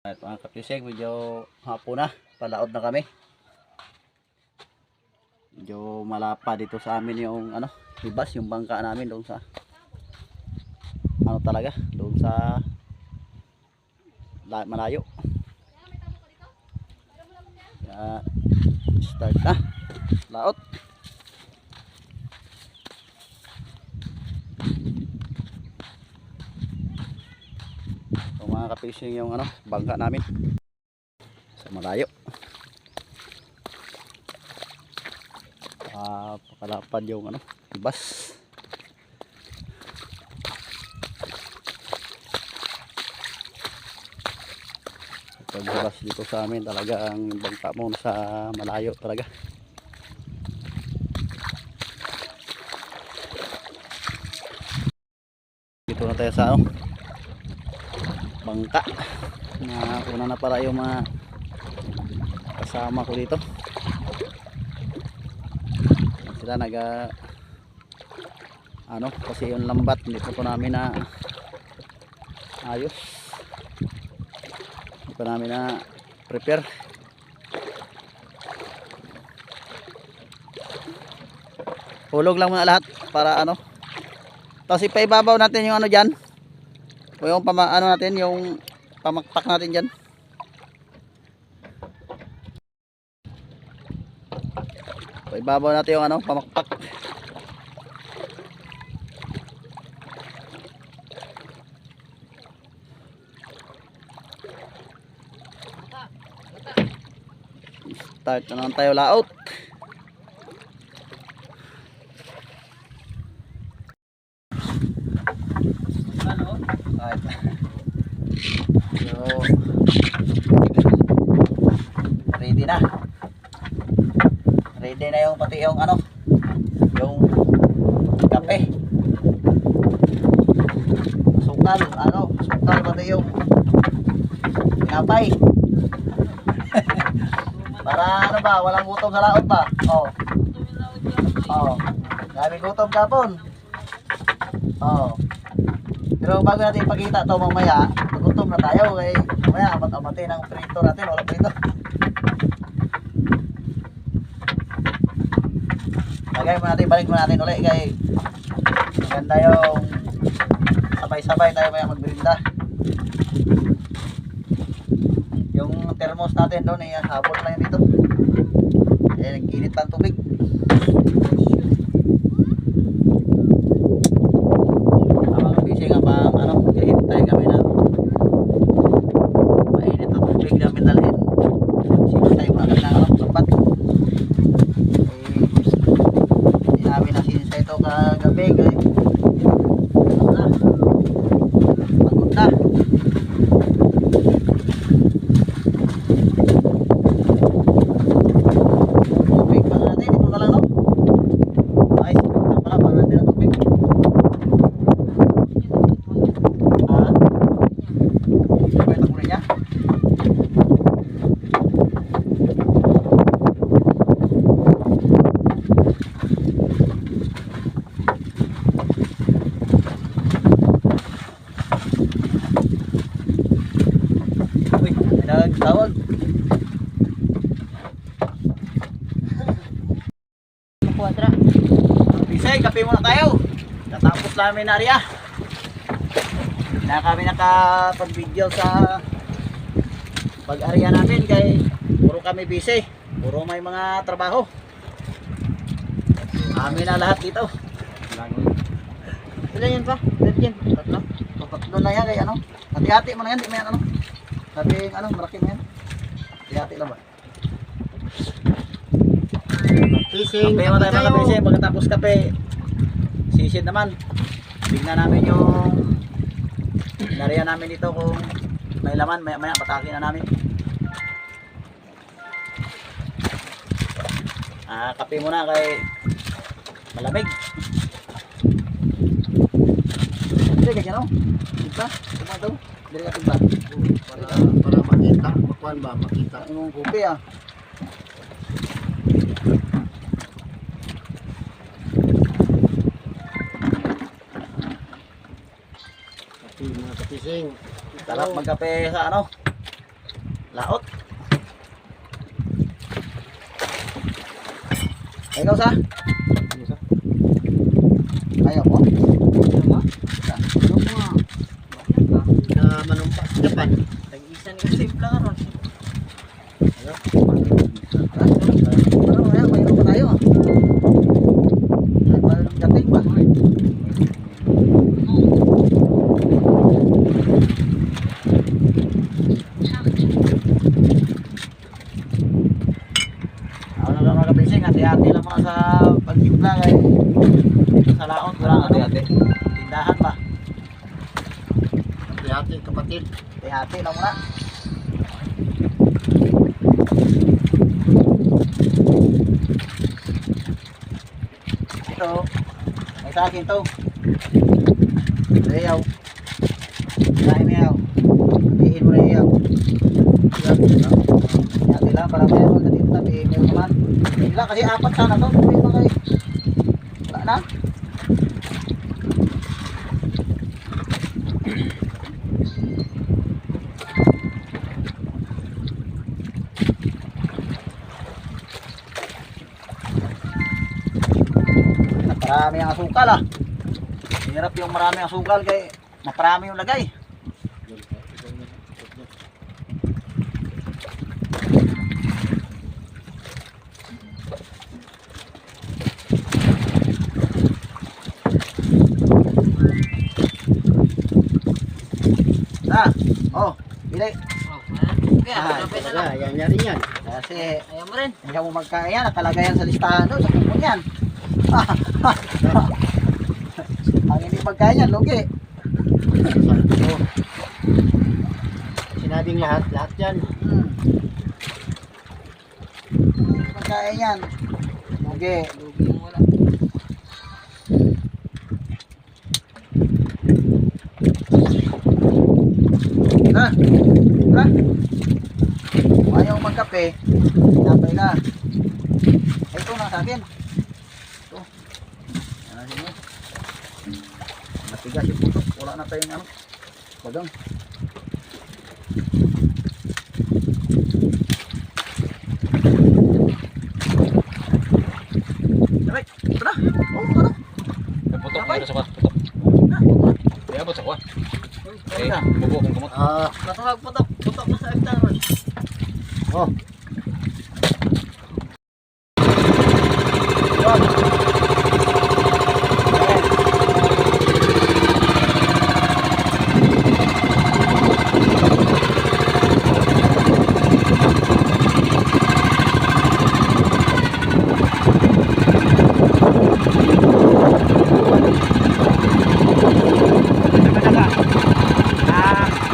At mga kapisig, medyo hapon na, palaod na kami. Medyo malapa dito sa amin yung ibas, yung bangka namin doon sa talaga, doon sa malayo. Kaya start na, laot. So, mga kapising yung bangka namin sa malayo. Pakalapad yung ibas. Pag ibas dito sa amin talaga ang bangka mo sa malayo talaga. Dito na tayo sa bangka na una na pala yung mga kasama ko dito. Sila kasi yung lambat hindi pa namin na ayos, hindi pa namin na prepare. Hulog lang muna lahat para tapos ipaibabaw natin yung dyan, o yung natin, yung pamakpak natin dyan. Ipaibabaw natin yung pamakpak. Start na naman tayo laot. So, ready na. Ready na yung pati yung yung kape. Sukal, sukal pati yung tinapay. Para walang gutom sa laot ba? Oh. Dami gutom kapon. Oh. Pero bago natin ipakita to mamaya, gutom na tayo kay mamaya amat-amatin ang prito natin, wala prito. Lagay mo natin, balik mo natin ulit kay maganda yung sabay-sabay tayo maya magberinda. Yung thermos natin doon ay habol na yun dito. Nag-init pa ang tubig. Hintay kami na mainit ang tubig namin dalhin. Sinintay mo na kami ng tapat. Hindi namin nasinsay ito kagabi. Pagod na. Tubig pa natin. Ito na lang ay sinintay pala pa natin ang tubig. Tawag. Kuadra. Bisay, kape muna tayo. Natapos namin na area. Na kami nakapag-video sa pag-area namin kay puro kami busy. Puro may mga trabaho. Amin na lahat dito. Ilan yan pa? Tatlo. Tatlo na yan kay hati-hati mo na yan, di mo yan sabi malaki na yan. Hati-hati lang ba? Fishing. Kape mo tayo mga fishing. Pagkatapos kape, sisid naman. Tignan namin yung area namin dito kung may laman. Maya patakin na namin. Kape muna kay malamig. Hindi ka dyan Tigpa? Tigpa daw? Dili ka tigpa? Para makita. Makuhan ba? Makita. Yung kopi Kape mga kapising. Sarap magkape sa laot. Ikaw sa? Ayaw mo? Manumpa sa Japan. Tag-isa ni kasi lang ron. Ano kaya? Mayroon pa tayo. Mayroon dating ba? Ako na lang mga kabising. Hati-hati lang mga sa pagtimpla. Sa laot. Walang ano. Tindahan ba? Hati kapatid. Hati-hati lang muna. Ito, may sa akin to. Ayaw. Kain na yaw. Hatiin mo na yaw. Hati lang para mayroon na dito tabi. Mayroon naman. Sila kasi apat sana to. Wala na. Marami ang asukal ah. Hirap yung marami ang asukal kay naparami yung lagay. Oh, bilay. Kaya, kapit na lang. Yan rin yan. Kasi Ayaw mo rin. ayaw mo magkaya, nakalagay yan sa listahan doon, sa kupon yan. Ang hindi magkaya yan, lugi. So, sinabing lahat yan. Hindi magkaya yan. Lugi. Lugi yung wala. Ha? Ha? Kung ayaw magkape, pinapay ka. Ito na sa akin. Ito. Yan sige. Matigas yung puto. Wala na tayong ano. Bagang. Sabay. Ito na. Oh, ito na. Putok na sa putok. Kaya abot sa kuha. Ito na. Bubo kong kumot. Natahag putok. Putok na sa ektar ron. Oh. Yun.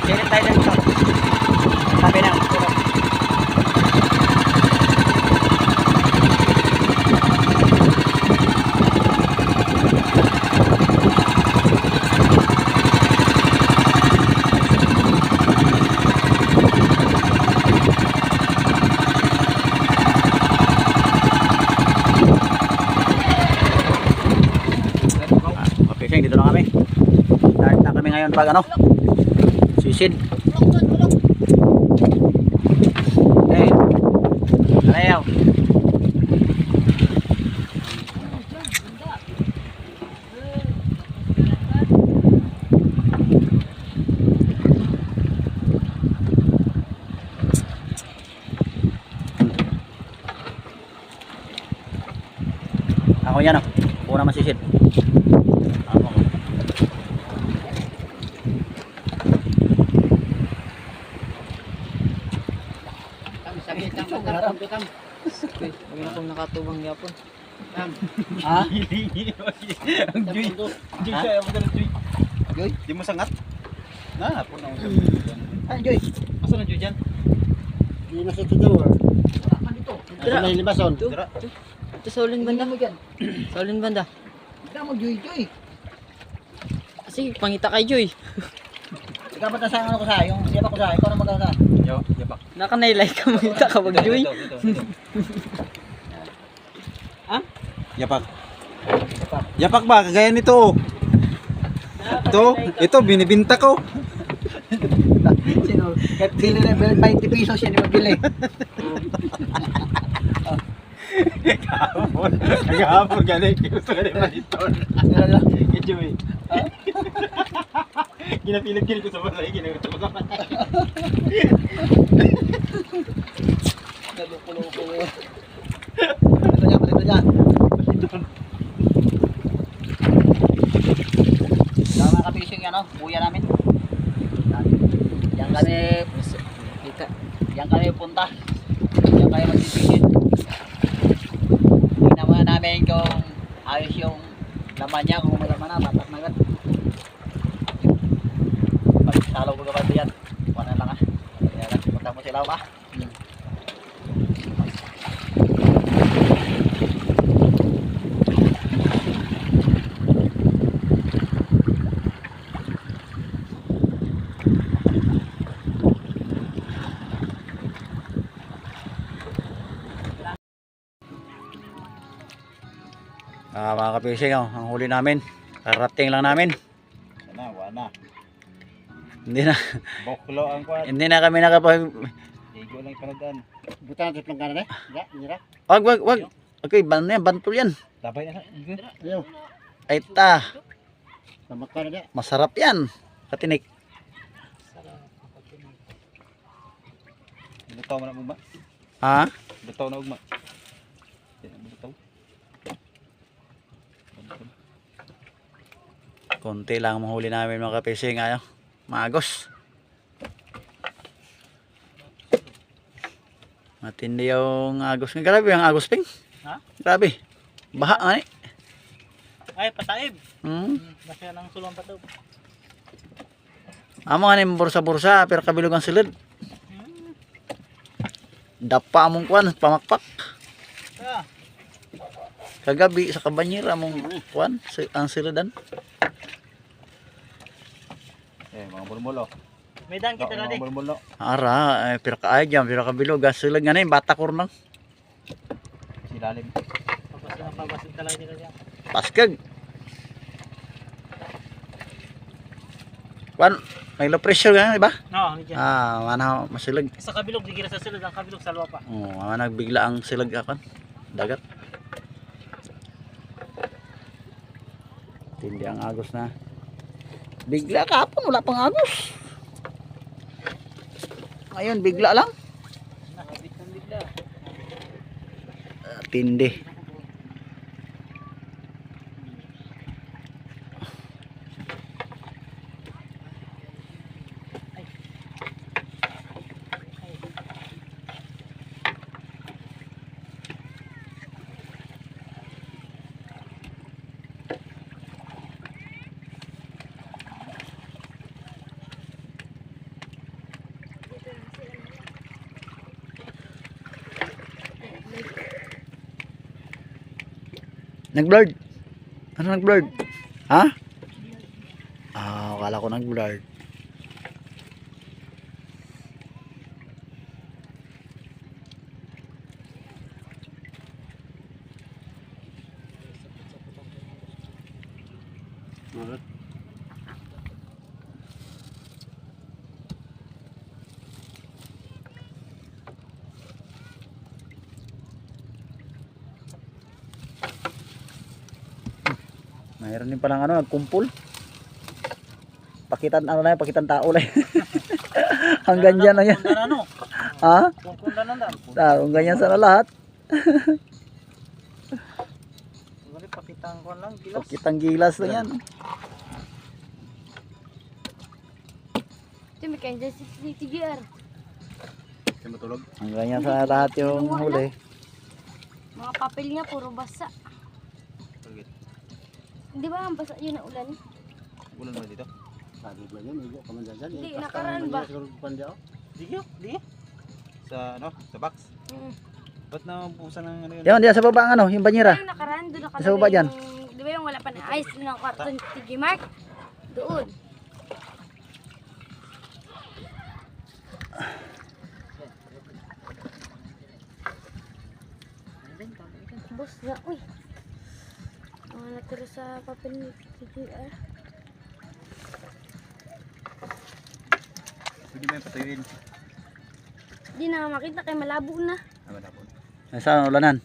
Silip tayo dito. Sabi na. Fishing dito na kami. Start na kami ngayon pag ano? Sisid. Eh. Ayaw. Ako yan oh. Una masisid. Ako. Huwag na akong nakatubang yapon. Ha? Ang Joy. Joy kaya mo dala Joy. Joy? Di mo sangat? Na, po na ako. Ay, Joy. Asa na Joy dyan? Hindi na sa tudo. Wala ka dito. Asa na hilibason. Dira. Ito sa ulin banda. Sa ulin banda. Ikaw mo, Joy, Joy. Kasi pangita kay Joy. Ikaw ba't nasa ano ko sa yung siya ko sa ikaw na magkaka. Yo, yapak. Nakanailay ka mangita ka wag Joy. Dito. Ha? Yapak. Yapak ba? Kagaya nito. Ito binibinta ko. Sino? Kahit sino na 20 pesos yan yung mabili. Nag-aapon ka na. Gusto ka na maliton. Medyo eh. Ginapilit ko sa balay. Ginagusto ko sa balay. Nalukulo-kulo. Dito dyan. Tama ka fishing yan, buya namin. Yan kami, yan kami punta. Yan kami magsisingin. Tingnan muna namin kung ayos yung laman niya, kung malaman na, batak na agad. Pag-salaw ko kapag diyan, wala lang punta mo sila ba? Mga kapising, ang huli namin. Karating lang namin. Wala. Hindi na. Boklo ang kwan. Hindi na kami nakapag... Igo lang panadan. Buta na lang kanan eh. Ya, nira. Wag. Okay, bantol yan. Tabay na. Ayaw. Ay ta, Tamak ka na. masarap yan. Katinik. Butaw mo na ugma. Ha? Butaw na ugma. Butaw. Konti lang mahuli namin mga kapising. Maagos. Matindi yung agos. Grabe yung agos, Ping. Ha? Grabe. Baha nga eh. Ay, pataib. Hmm. Masaya ng sulong pataib. Amo nga ni bursa-bursa pero kabilog ang silid. Dapa among kuan, pamakpak. Ah, Kagabi sa kabanyera among kuan, ang silidan. Mga bulmulo. may dan kita na di. Mga bulmulo. Ara, pero kaay jam, pero kabilog silid nga ni bata kornang. Silalim. Papasin talaga nila diyan. Paskag. Kuan, may low pressure nga, di ba? No, medyo. Mana masilag. Sa kabilog di gira sa sulod, ang kabilog sa lupa. Nagbigla ang silag akan. Dagat. Tindi ang agos na. Bigla kahapon, wala pang agos. Ngayon, bigla lang. Nakabit ng bigla. Tindi. Nag-blurred. Ano nag-blurred? Ha? Akala ko nag-blurred. Mayroon din palang nagkumpul. Pakitan pakitan tao lang. Hanggang dyan na yan. Kunda na no. Ha? Kunda na lang. Hanggang ganyan sana lahat. Wala pakitang ko lang gilas. Pakitang gilas na yan. Ito may Kansas City GR. Matulog. Hanggang ganyan sana lahat yung huli. Mga papel niya puro basa. Di ba ang basa yun na ulan? Ulan ba dito? Sabi ba yun? Igo ka man dyan. Hindi, nakaraan ba? Di. Sa ano? Sa box? Ba't nabusan ng ano yun? Yan, diyan sa baba ang yung banyera. Yung nakaraan doon nakalagay Sa baba dyan. Di ba yung wala pa na ice doon ang karton TG Mark? Doon. Boss na, uy. Mga natira sa papel ni TGR. Pwede ba yung patuyuin? Di na makita kay malabo na. Naman ako. Saan ang ulanan?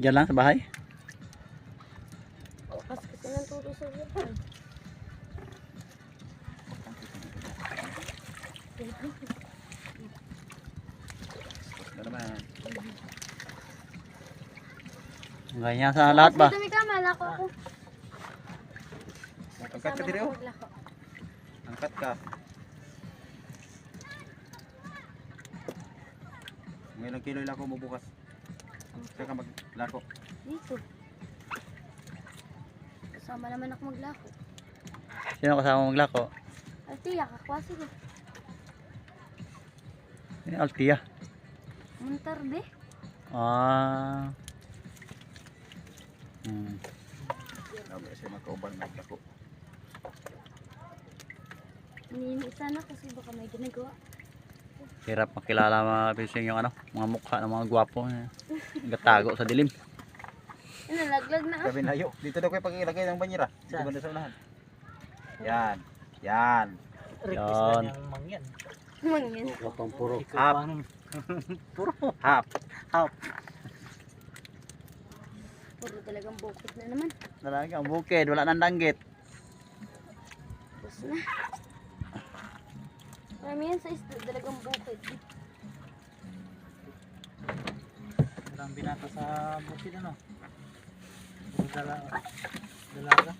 Diyan lang sa bahay? O, kasi nang turo sa buhay. Na naman. Ganyan sa lahat ba? Dami ka, malako ako. Angkat ka Kasama diri na oh. maglako. Angkat ka. Ngayon lang kilo lang ako mabukas. Saan ka maglako? Dito. Kasama naman ako maglako. Sino kasama maglako? Altia, kakwasi ko. Altia. Muntar be. Ah. Sabi kasi magkauban maglako. Iniinisa na kasi baka may ginagawa. Hirap makilala mga pising yung ano, mga mukha ng mga gwapo. Nagatago sa dilim. Nalaglag na. Sabi na yo, dito daw kayo pagkilagay ng banyera. Dito ba sa unahan? Yan. Yan. Request Yan. na niyang mangyan. Mangyan. Kapang puro. Hap. Puro. Hap. Puro talagang bukid na naman. Talagang bukid, wala nang danggit. Bus na. Marami yan sa isla, talagang bukid. Marang binata sa bukid ano. Dalaga.